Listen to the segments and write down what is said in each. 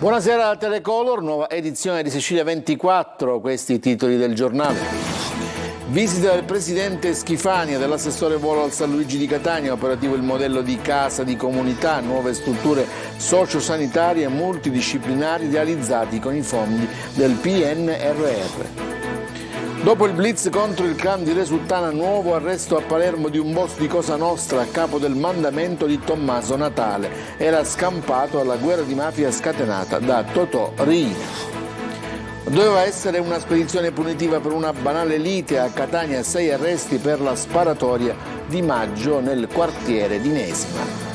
Buonasera a Telecolor, nuova edizione di Sicilia 24, questi i titoli del giornale. Visita del presidente Schifani e dell'assessore Volo al San Luigi di Catania, operativo il modello di casa di comunità, nuove strutture sociosanitarie e multidisciplinari realizzati con i fondi del PNRR. Dopo il blitz contro il clan di Resuttana, nuovo arresto a Palermo di un boss di Cosa Nostra a capo del mandamento di Tommaso Natale. Era scampato alla guerra di mafia scatenata da Totò Riina. Doveva essere una spedizione punitiva per una banale lite a Catania, 6 arresti per la sparatoria di maggio nel quartiere di Nesima.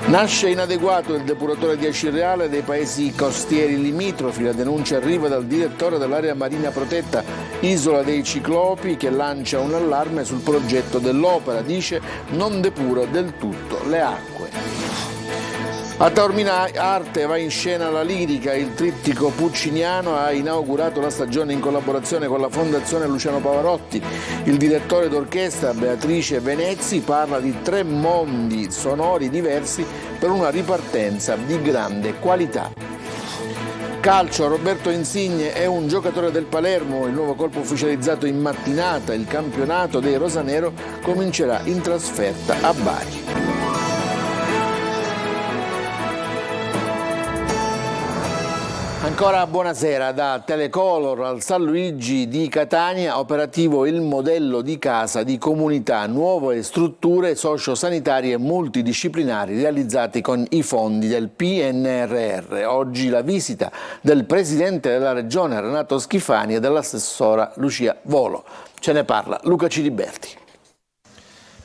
Nasce inadeguato il depuratore di Acireale dei paesi costieri limitrofi. La denuncia arriva dal direttore dell'area marina protetta Isola dei Ciclopi, che lancia un allarme sul progetto dell'opera. Dice: non depura del tutto le acque. A Taormina Arte va in scena la lirica. Il trittico pucciniano ha inaugurato la stagione in collaborazione con la Fondazione Luciano Pavarotti. Il direttore d'orchestra Beatrice Venezzi parla di 3 mondi sonori diversi per una ripartenza di grande qualità. Calcio, Roberto Insigne è un giocatore del Palermo, il nuovo colpo ufficializzato in mattinata. Il campionato dei rosanero comincerà in trasferta a Bari. Ancora buonasera da Telecolor. Al San Luigi di Catania, operativo il modello di casa di comunità, nuove strutture sociosanitarie multidisciplinari realizzate con i fondi del PNRR. Oggi la visita del presidente della regione Renato Schifani e dell'assessora Lucia Volo. Ce ne parla Luca Ciriberti.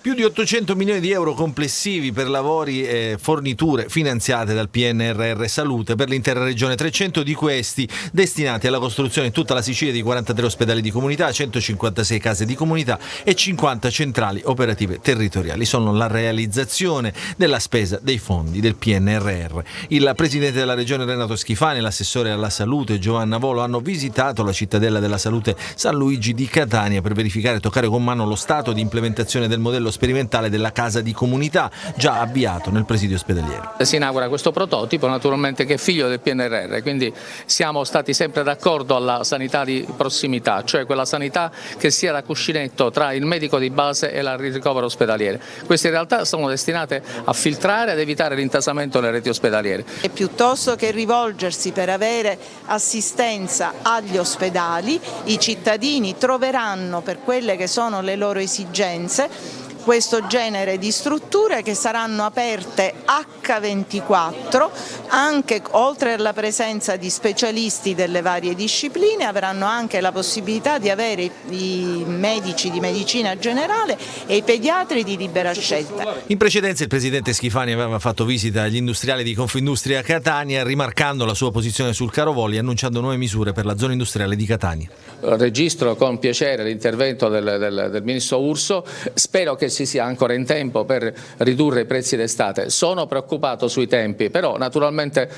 Più di 800 milioni di euro complessivi per lavori e forniture finanziate dal PNRR Salute per l'intera regione, 300 di questi destinati alla costruzione in tutta la Sicilia di 43 ospedali di comunità, 156 case di comunità e 50 centrali operative territoriali. Sono la realizzazione della spesa dei fondi del PNRR. Il presidente della regione Renato Schifani e l'assessore alla salute Giovanna Volo hanno visitato la cittadella della salute San Luigi di Catania per verificare e toccare con mano lo stato di implementazione del modello sperimentale della casa di comunità già avviato nel presidio ospedaliero. Si inaugura questo prototipo naturalmente che è figlio del PNRR, quindi siamo stati sempre d'accordo alla sanità di prossimità, cioè quella sanità che sia da cuscinetto tra il medico di base e il ricovero ospedaliere. Queste in realtà sono destinate a filtrare ed evitare l'intasamento nelle reti ospedaliere. E piuttosto che rivolgersi per avere assistenza agli ospedali, i cittadini troveranno per quelle che sono le loro esigenze questo genere di strutture che saranno aperte H24, anche oltre alla presenza di specialisti delle varie discipline, avranno anche la possibilità di avere i medici di medicina generale e i pediatri di libera scelta. In precedenza il presidente Schifani aveva fatto visita agli industriali di Confindustria Catania, rimarcando la sua posizione sul caro voli e annunciando nuove misure per la zona industriale di Catania. Registro con piacere l'intervento del ministro Urso, spero che si sia ancora in tempo per ridurre i prezzi d'estate. Sono preoccupato sui tempi, però naturalmente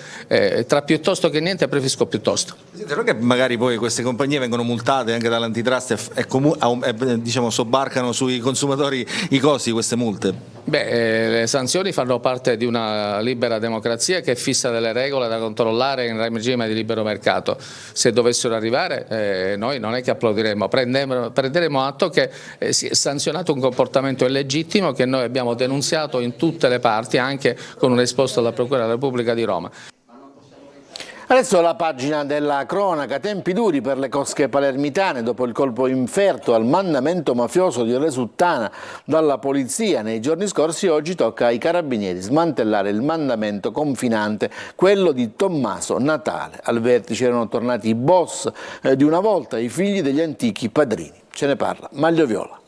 tra piuttosto che niente preferisco piuttosto. Non è che magari poi queste compagnie vengono multate anche dall'antitrust e diciamo sobbarcano sui consumatori i costi di queste multe? Le sanzioni fanno parte di una libera democrazia che fissa delle regole da controllare in regime di libero mercato. Se dovessero arrivare noi non è che applaudiremo, prenderemo atto che si è sanzionato un comportamento illegittimo che noi abbiamo denunziato in tutte le parti, anche con un esposto alla Procura della Repubblica di Roma. Adesso la pagina della cronaca, tempi duri per le cosche palermitane dopo il colpo inferto al mandamento mafioso di Resuttana dalla polizia nei giorni scorsi. Oggi tocca ai carabinieri smantellare il mandamento confinante, quello di Tommaso Natale. Al vertice erano tornati i boss di una volta, i figli degli antichi padrini. Ce ne parla Maglio Viola.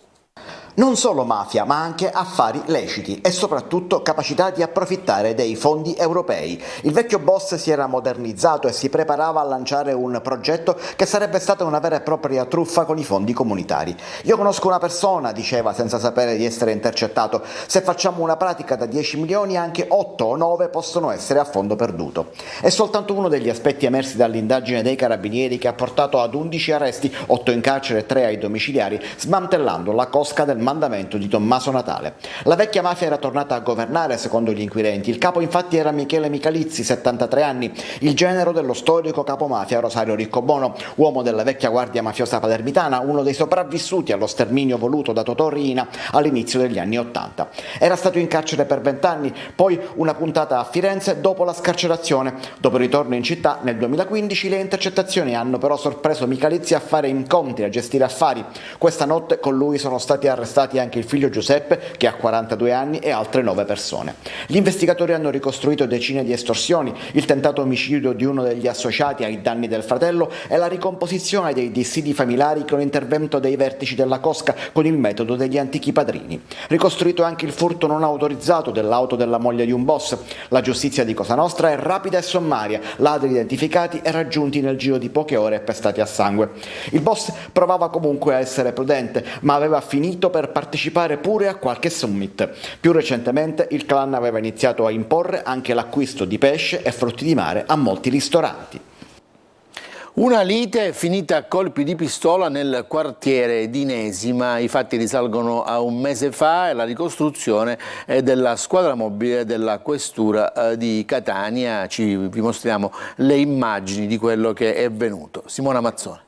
Non solo mafia, ma anche affari leciti e soprattutto capacità di approfittare dei fondi europei. Il vecchio boss si era modernizzato e si preparava a lanciare un progetto che sarebbe stata una vera e propria truffa con i fondi comunitari. Io conosco una persona, diceva senza sapere di essere intercettato, se facciamo una pratica da 10 milioni anche 8 o 9 possono essere a fondo perduto. È soltanto uno degli aspetti emersi dall'indagine dei carabinieri che ha portato ad 11 arresti, 8 in carcere e 3 ai domiciliari, smantellando la cosca del mandamento di Tommaso Natale. La vecchia mafia era tornata a governare secondo gli inquirenti. Il capo infatti era Michele Michalizzi, 73 anni, il genero dello storico capomafia Rosario Riccobono, uomo della vecchia guardia mafiosa palermitana, uno dei sopravvissuti allo sterminio voluto da Totò Riina all'inizio degli anni '80. Era stato in carcere per 20 anni, poi una puntata a Firenze dopo la scarcerazione. Dopo il ritorno in città nel 2015 le intercettazioni hanno però sorpreso Michalizzi a fare incontri, a gestire affari. Questa notte con lui sono stati arrestati anche il figlio Giuseppe, che ha 42 anni, e altre 9 persone. Gli investigatori hanno ricostruito decine di estorsioni, il tentato omicidio di uno degli associati ai danni del fratello e la ricomposizione dei dissidi familiari con l'intervento dei vertici della cosca con il metodo degli antichi padrini. Ricostruito anche il furto non autorizzato dell'auto della moglie di un boss. La giustizia di Cosa Nostra è rapida e sommaria, ladri identificati e raggiunti nel giro di poche ore e pestati a sangue. Il boss provava comunque a essere prudente, ma aveva finito per partecipare pure a qualche summit. Più recentemente il clan aveva iniziato a imporre anche l'acquisto di pesce e frutti di mare a molti ristoranti. Una lite è finita a colpi di pistola nel quartiere di Nesima. I fatti risalgono a un mese fa e la ricostruzione è della squadra mobile della questura di Catania. Vi mostriamo le immagini di quello che è avvenuto. Simona Mazzone.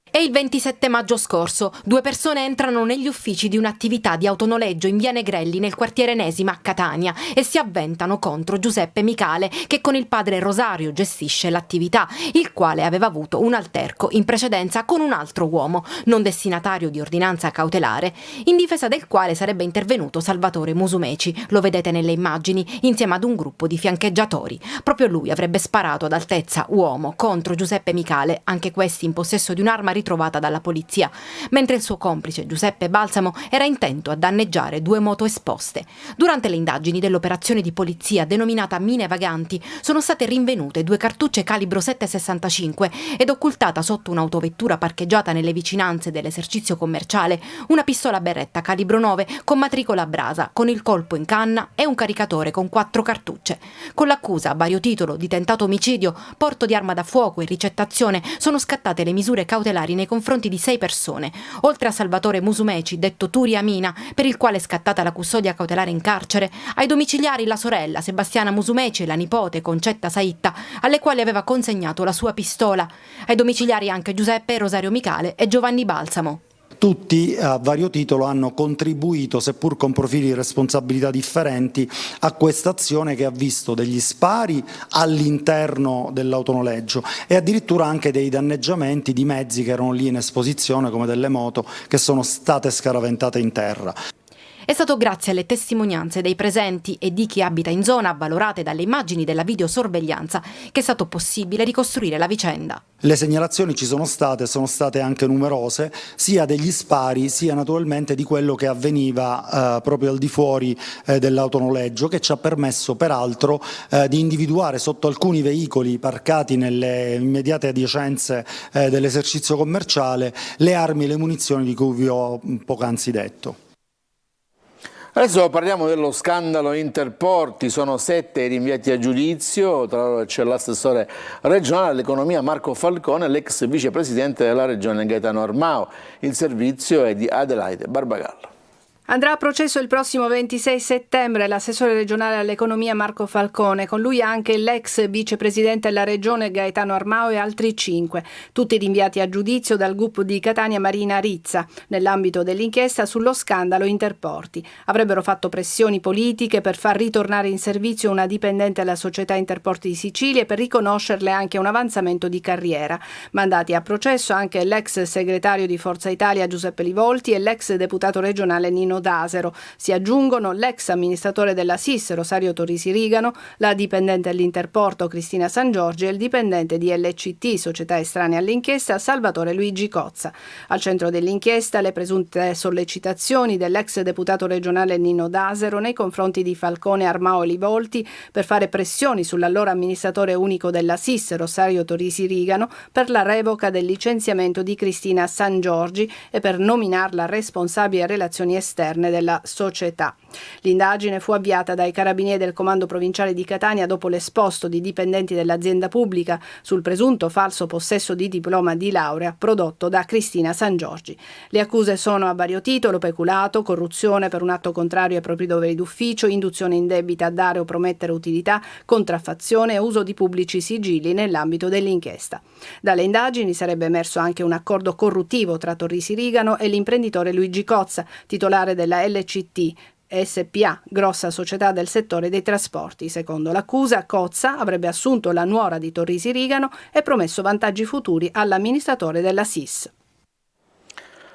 È il 27 maggio scorso. 2 persone entrano negli uffici di un'attività di autonoleggio in via Negrelli nel quartiere Nesima a Catania e si avventano contro Giuseppe Micale, che con il padre Rosario gestisce l'attività, il quale aveva avuto un alterco in precedenza con un altro uomo, non destinatario di ordinanza cautelare, in difesa del quale sarebbe intervenuto Salvatore Musumeci. Lo vedete nelle immagini, insieme ad un gruppo di fiancheggiatori. Proprio lui avrebbe sparato ad altezza uomo contro Giuseppe Micale, anche questi in possesso di un'arma ritrovata dalla polizia, mentre il suo complice Giuseppe Balsamo era intento a danneggiare 2 moto esposte. Durante le indagini dell'operazione di polizia denominata Mine Vaganti sono state rinvenute 2 cartucce calibro 7,65 ed occultata sotto un'autovettura parcheggiata nelle vicinanze dell'esercizio commerciale una pistola beretta calibro 9 con matricola a brasa, con il colpo in canna e un caricatore con 4 cartucce. Con l'accusa a vario titolo di tentato omicidio, porto di arma da fuoco e ricettazione sono scattate le misure cautelari nei confronti di 6 persone, oltre a Salvatore Musumeci, detto Turi Amina, per il quale è scattata la custodia cautelare in carcere, ai domiciliari la sorella Sebastiana Musumeci e la nipote Concetta Saitta, alle quali aveva consegnato la sua pistola, ai domiciliari anche Giuseppe, Rosario Micale e Giovanni Balsamo. Tutti a vario titolo hanno contribuito, seppur con profili di responsabilità differenti, a questa azione che ha visto degli spari all'interno dell'autonoleggio e addirittura anche dei danneggiamenti di mezzi che erano lì in esposizione, come delle moto, che sono state scaraventate in terra. È stato grazie alle testimonianze dei presenti e di chi abita in zona, avvalorate dalle immagini della videosorveglianza, che è stato possibile ricostruire la vicenda. Le segnalazioni ci sono state anche numerose, sia degli spari sia naturalmente di quello che avveniva proprio al di fuori dell'autonoleggio, che ci ha permesso peraltro di individuare sotto alcuni veicoli parcati nelle immediate adiacenze dell'esercizio commerciale le armi e le munizioni di cui vi ho poc'anzi detto. Adesso parliamo dello scandalo Interporti, sono 7 i rinviati a giudizio, tra loro c'è l'assessore regionale all'economia Marco Falcone e l'ex vicepresidente della regione Gaetano Armao. Il servizio è di Adelaide Barbagallo. Andrà a processo il prossimo 26 settembre l'assessore regionale all'economia Marco Falcone, con lui anche l'ex vicepresidente della regione Gaetano Armao e altri 5, tutti rinviati a giudizio dal GUP di Catania Marina Rizza, nell'ambito dell'inchiesta sullo scandalo Interporti. Avrebbero fatto pressioni politiche per far ritornare in servizio una dipendente alla società Interporti di Sicilia e per riconoscerle anche un avanzamento di carriera. Mandati a processo anche l'ex segretario di Forza Italia Giuseppe Livolti e l'ex deputato regionale Nino D'Asero. Si aggiungono l'ex amministratore della SIS Rosario Torrisi Rigano, la dipendente dell'Interporto Cristina San Giorgi e il dipendente di LCT, società estranea all'inchiesta, Salvatore Luigi Cozza. Al centro dell'inchiesta le presunte sollecitazioni dell'ex deputato regionale Nino D'Asero nei confronti di Falcone, Armao e Livolti per fare pressioni sull'allora amministratore unico della SIS Rosario Torrisi Rigano per la revoca del licenziamento di Cristina San Giorgi e per nominarla responsabile relazioni esterne interne della società. L'indagine fu avviata dai carabinieri del Comando Provinciale di Catania dopo l'esposto di dipendenti dell'azienda pubblica sul presunto falso possesso di diploma di laurea prodotto da Cristina Sangiorgi. Le accuse sono a vario titolo: peculato, corruzione per un atto contrario ai propri doveri d'ufficio, induzione indebita a dare o promettere utilità, contraffazione e uso di pubblici sigilli nell'ambito dell'inchiesta. Dalle indagini sarebbe emerso anche un accordo corruttivo tra Torrisi Rigano e l'imprenditore Luigi Cozza, titolare della LCT SPA, grossa società del settore dei trasporti. Secondo l'accusa, Cozza avrebbe assunto la nuora di Torrisi Rigano e promesso vantaggi futuri all'amministratore della SIS.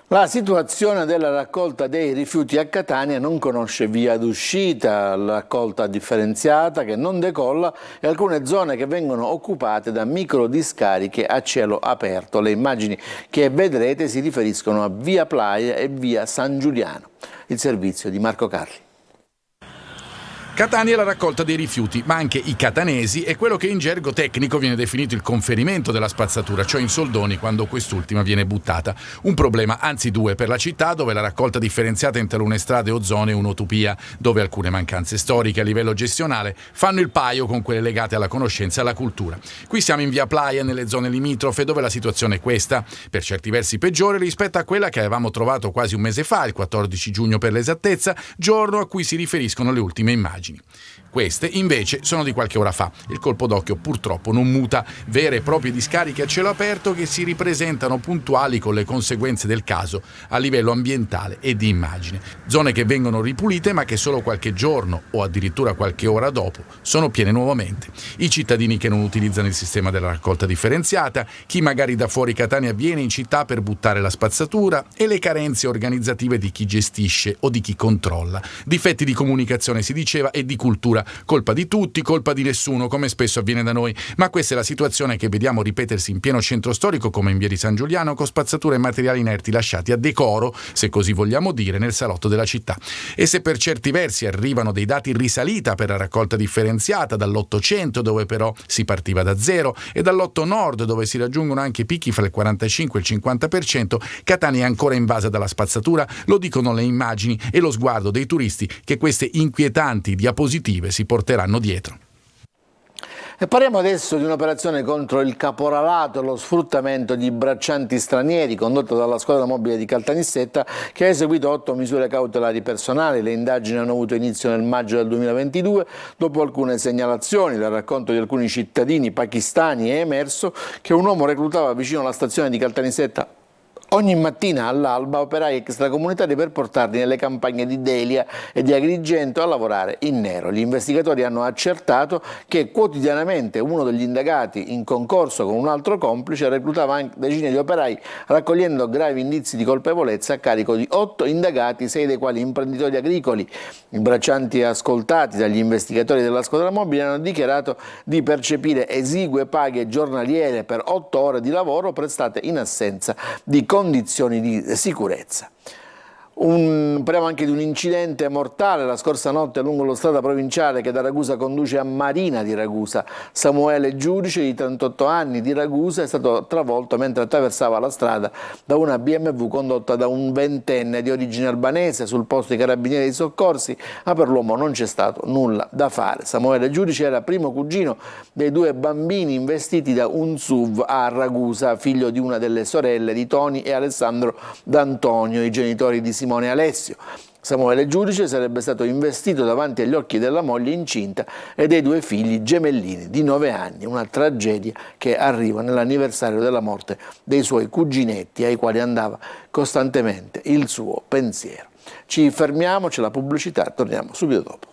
La situazione della raccolta dei rifiuti a Catania non conosce via d'uscita, la raccolta differenziata che non decolla e alcune zone che vengono occupate da microdiscariche a cielo aperto. Le immagini che vedrete si riferiscono a via Playa e via San Giuliano. Il servizio di Marco Carli. Catania è la raccolta dei rifiuti, ma anche i catanesi è quello che in gergo tecnico viene definito il conferimento della spazzatura, cioè in soldoni quando quest'ultima viene buttata. Un problema, anzi due, per la città, dove la raccolta differenziata in talune strade o zone è un'utopia, dove alcune mancanze storiche a livello gestionale fanno il paio con quelle legate alla conoscenza e alla cultura. Qui siamo in via Playa, nelle zone limitrofe, dove la situazione è questa, per certi versi peggiore rispetto a quella che avevamo trovato quasi un mese fa, il 14 giugno per l'esattezza, giorno a cui si riferiscono le ultime immagini. Queste invece sono di qualche ora fa. Il colpo d'occhio purtroppo non muta, vere e proprie discariche a cielo aperto che si ripresentano puntuali con le conseguenze del caso a livello ambientale e di immagine. Zone che vengono ripulite ma che solo qualche giorno o addirittura qualche ora dopo sono piene nuovamente. I cittadini che non utilizzano il sistema della raccolta differenziata, chi magari da fuori Catania viene in città per buttare la spazzatura e le carenze organizzative di chi gestisce o di chi controlla. Difetti di comunicazione si diceva e di cultura. Colpa di tutti, colpa di nessuno, come spesso avviene da noi, ma questa è la situazione che vediamo ripetersi in pieno centro storico come in via di San Giuliano, con spazzatura e materiali inerti lasciati a decoro, se così vogliamo dire, nel salotto della città. E se per certi versi arrivano dei dati in risalita per la raccolta differenziata dall'800, dove però si partiva da zero, e dall'8 nord, dove si raggiungono anche picchi fra il 45 e il 50%, Catania è ancora invasa dalla spazzatura, lo dicono le immagini e lo sguardo dei turisti che queste inquietanti diapositive si porteranno dietro. E parliamo adesso di un'operazione contro il caporalato e lo sfruttamento di braccianti stranieri condotta dalla squadra mobile di Caltanissetta, che ha eseguito 8 misure cautelari personali. Le indagini hanno avuto inizio nel maggio del 2022. Dopo alcune segnalazioni dal racconto di alcuni cittadini pakistani è emerso che un uomo reclutava vicino alla stazione di Caltanissetta ogni mattina all'alba operai extracomunitari per portarli nelle campagne di Delia e di Agrigento a lavorare in nero. Gli investigatori hanno accertato che quotidianamente uno degli indagati, in concorso con un altro complice, reclutava anche decine di operai, raccogliendo gravi indizi di colpevolezza a carico di 8 indagati, 6 dei quali imprenditori agricoli. I braccianti ascoltati dagli investigatori della squadra mobile hanno dichiarato di percepire esigue paghe giornaliere per 8 ore di lavoro prestate in assenza di condizioni di sicurezza. Parliamo anche di un incidente mortale la scorsa notte lungo la strada provinciale che da Ragusa conduce a Marina di Ragusa. Samuele Giudice, di 38 anni, di Ragusa, è stato travolto mentre attraversava la strada da una BMW condotta da un ventenne di origine albanese. Sul posto i carabinieri e i soccorsi, ma per l'uomo non c'è stato nulla da fare. Samuele Giudice era primo cugino dei 2 bambini investiti da un SUV a Ragusa, figlio di una delle sorelle di Toni e Alessandro D'Antonio, i genitori di Simone Alessio. Samuele Giudice sarebbe stato investito davanti agli occhi della moglie incinta e dei 2 figli gemellini di 9 anni, una tragedia che arriva nell'anniversario della morte dei suoi cuginetti ai quali andava costantemente il suo pensiero. Ci fermiamo, c'è la pubblicità, torniamo subito dopo.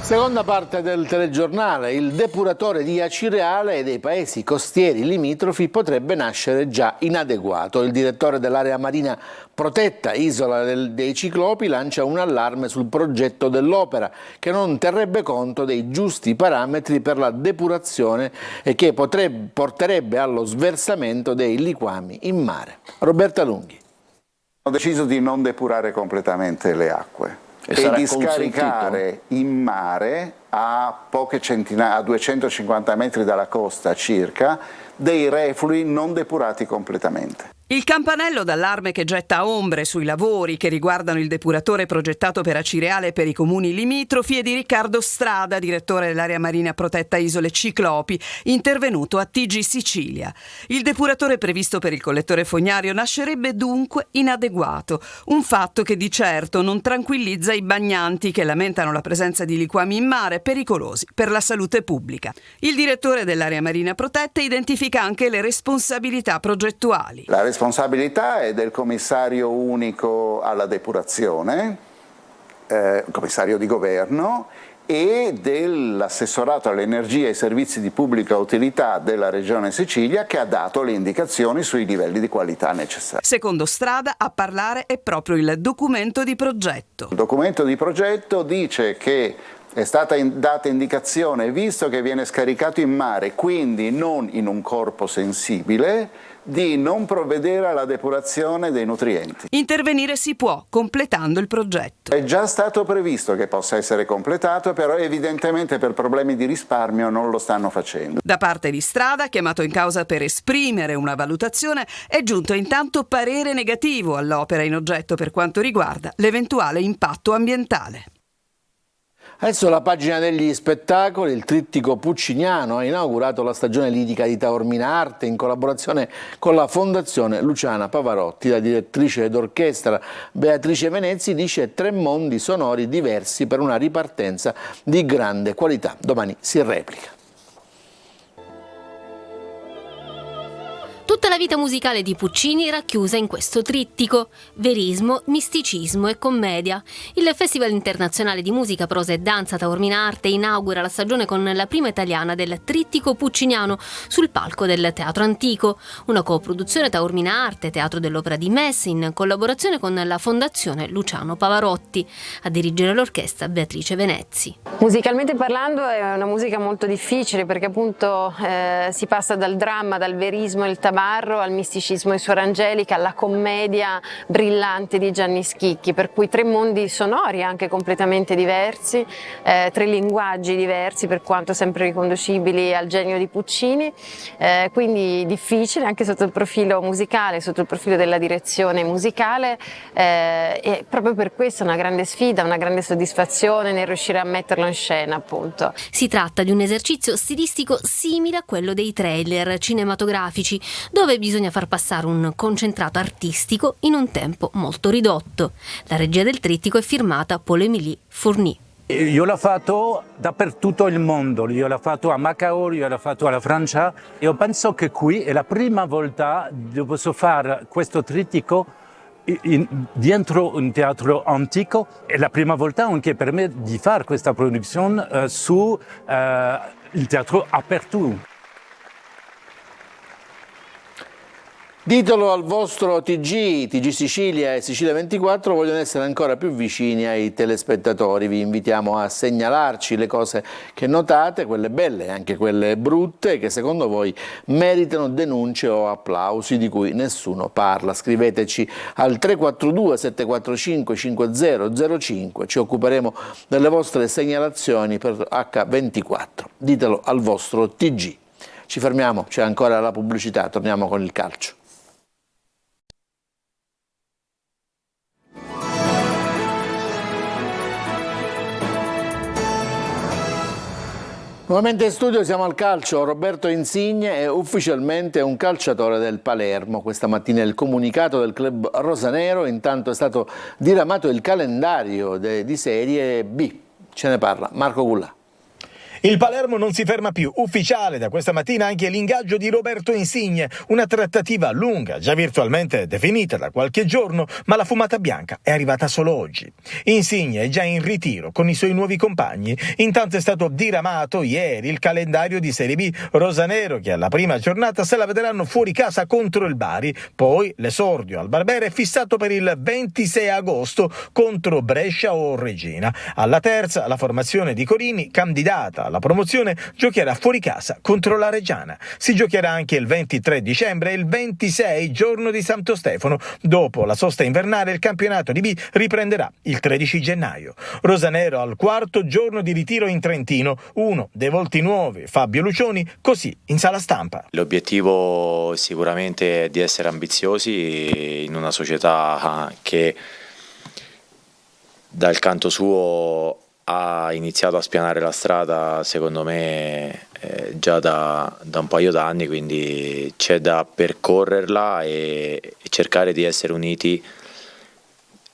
Seconda parte del telegiornale, il depuratore di Acireale e dei paesi costieri limitrofi potrebbe nascere già inadeguato. Il direttore dell'area marina protetta Isola dei Ciclopi lancia un allarme sul progetto dell'opera che non terrebbe conto dei giusti parametri per la depurazione e che porterebbe allo sversamento dei liquami in mare. Roberta Lunghi. Ho deciso di non depurare completamente le acque. e di scaricare in mare a 250 metri dalla costa circa dei reflui non depurati completamente. Il campanello d'allarme che getta ombre sui lavori che riguardano il depuratore progettato per Acireale e per i comuni limitrofi è di Riccardo Strada, direttore dell'area marina protetta Isole Ciclopi, intervenuto a TG Sicilia. Il depuratore previsto per il collettore fognario nascerebbe dunque inadeguato, un fatto che di certo non tranquillizza i bagnanti che lamentano la presenza di liquami in mare pericolosi per la salute pubblica. Il direttore dell'area marina protetta identifica anche le responsabilità progettuali. La responsabilità è del commissario unico alla depurazione, commissario di governo, e dell'assessorato all'energia e ai servizi di pubblica utilità della Regione Sicilia, che ha dato le indicazioni sui livelli di qualità necessari. Secondo Strada, a parlare è proprio il documento di progetto. Il documento di progetto dice che è stata data indicazione, visto che viene scaricato in mare, quindi non in un corpo sensibile, di non provvedere alla depurazione dei nutrienti. Intervenire si può, completando il progetto. È già stato previsto che possa essere completato, però evidentemente per problemi di risparmio non lo stanno facendo. Da parte di Strada, chiamato in causa per esprimere una valutazione, è giunto intanto parere negativo all'opera in oggetto per quanto riguarda l'eventuale impatto ambientale. Adesso la pagina degli spettacoli. Il Trittico Pucciniano ha inaugurato la stagione lirica di Taormina Arte in collaborazione con la Fondazione Luciana Pavarotti. La direttrice d'orchestra Beatrice Venezzi dice 3 mondi sonori diversi per una ripartenza di grande qualità. Domani si replica. Tutta la vita musicale di Puccini racchiusa in questo trittico: verismo, misticismo e commedia. Il Festival Internazionale di Musica, Prosa e Danza Taormina Arte inaugura la stagione con la prima italiana del Trittico Pucciniano sul palco del Teatro Antico, una coproduzione Taormina Arte, Teatro dell'Opera di Messi, in collaborazione con la Fondazione Luciano Pavarotti. A dirigere l'orchestra Beatrice Venezzi. Musicalmente parlando è una musica molto difficile, perché appunto si passa dal dramma, dal verismo e il tabarro, al misticismo di Suor Angelica, alla commedia brillante di Gianni Schicchi, per cui 3 mondi sonori anche completamente diversi, 3 linguaggi diversi per quanto sempre riconducibili al genio di Puccini, quindi difficile anche sotto il profilo musicale, sotto il profilo della direzione musicale, e proprio per questo è una grande sfida, una grande soddisfazione nel riuscire a metterlo in scena, appunto. Si tratta di un esercizio stilistico simile a quello dei trailer cinematografici, dove bisogna far passare un concentrato artistico in un tempo molto ridotto. La regia del trittico è firmata Paul-Émilie Fourny. Io l'ho fatto dappertutto il mondo, io l'ho fatto a Macao, io l'ho fatto alla Francia. Io penso che qui è la prima volta che posso fare questo trittico dentro un teatro antico. È la prima volta anche per me di fare questa produzione su il teatro aperto. Ditelo al vostro TG Sicilia e Sicilia 24 vogliono essere ancora più vicini ai telespettatori. Vi invitiamo a segnalarci le cose che notate, quelle belle e anche quelle brutte, che secondo voi meritano denunce o applausi di cui nessuno parla. Scriveteci al 342 745 5005, ci occuperemo delle vostre segnalazioni per H24. Ditelo al vostro TG. Ci fermiamo, c'è ancora la pubblicità, torniamo con il calcio. Nuovamente in studio, siamo al calcio. Roberto Insigne è ufficialmente un calciatore del Palermo. Questa mattina il comunicato del club rosanero, intanto è stato diramato il calendario di Serie B. Ce ne parla Marco Gullà. Il Palermo non si ferma più, ufficiale da questa mattina anche l'ingaggio di Roberto Insigne, una trattativa lunga, già virtualmente definita da qualche giorno, ma la fumata bianca è arrivata solo oggi. Insigne è già in ritiro con i suoi nuovi compagni, intanto è stato diramato ieri il calendario di Serie B rosanero, che alla prima giornata se la vedranno fuori casa contro il Bari, poi l'esordio al Barbera è fissato per il 26 agosto contro Brescia o Reggina. Alla terza la formazione di Corini, candidata alla promozione, giocherà fuori casa contro la Reggiana. Si giocherà anche il 23 dicembre e il 26, giorno di Santo Stefano. Dopo la sosta invernale, il campionato di B riprenderà il 13 gennaio. Rosanero al quarto giorno di ritiro in Trentino. Uno dei volti nuovi, Fabio Lucioni, così in sala stampa. L'obiettivo sicuramente è di essere ambiziosi in una società che dal canto suo ha iniziato a spianare la strada, secondo me, già da un paio d'anni, quindi c'è da percorrerla e cercare di essere uniti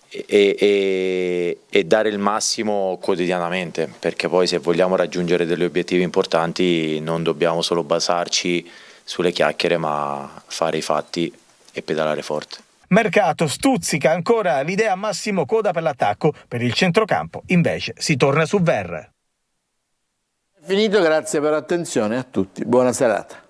e dare il massimo quotidianamente, perché poi se vogliamo raggiungere degli obiettivi importanti non dobbiamo solo basarci sulle chiacchiere, ma fare i fatti e pedalare forte. Mercato, stuzzica ancora l'idea Massimo Coda per l'attacco, per il centrocampo invece si torna su Verre. Finito, grazie per l'attenzione a tutti, buona serata.